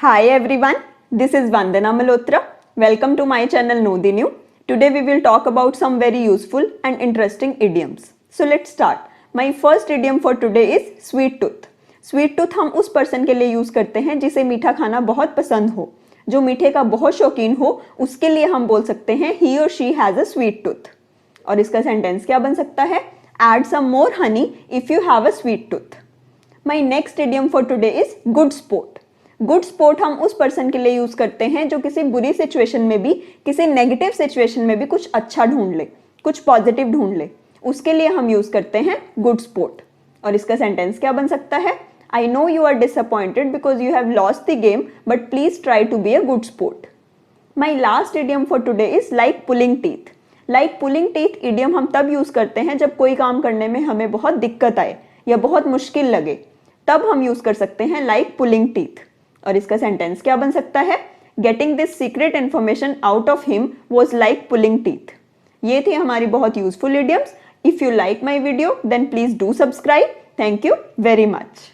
Hi everyone, this is Vandana Malhotra. Welcome to my channel KnowTheNew. Today we will talk about some very useful and interesting idioms. So let's start. My first idiom for today is sweet tooth. Sweet tooth हम उस person के लिए use करते हैं जिसे मीठा खाना बहुत पसंद हो, जो मीठे का बहुत शौकीन हो, उसके लिए हम बोल सकते हैं he or she has a sweet tooth. और इसका सेंटेंस क्या बन सकता है? Add some more honey if you have a sweet tooth. My next idiom for today is good sport. Good sport हम उस पर्सन के लिए यूज करते हैं जो किसी बुरी सिचुएशन में भी, किसी नेगेटिव सिचुएशन में भी कुछ अच्छा ढूंढ ले, कुछ पॉजिटिव ढूंढ ले, उसके लिए हम यूज करते हैं गुड स्पोर्ट. और इसका सेंटेंस क्या बन सकता है? I know you are disappointed because you have lost the game but please try to be a good sport. My last idiom for today is like pulling teeth. Like pulling teeth idiom हम तब use करते हैं जब कोई काम करने में हमें बहुत दिक्कत आए या बहुत मुश्किल लगे, तब हम यूज कर सकते हैं लाइक पुलिंग टीथ. और इसका सेंटेंस क्या बन सकता है? Getting this secret information out of him was like pulling teeth. ये थी हमारी बहुत useful idioms. If you like my video then please do subscribe. Thank you very much.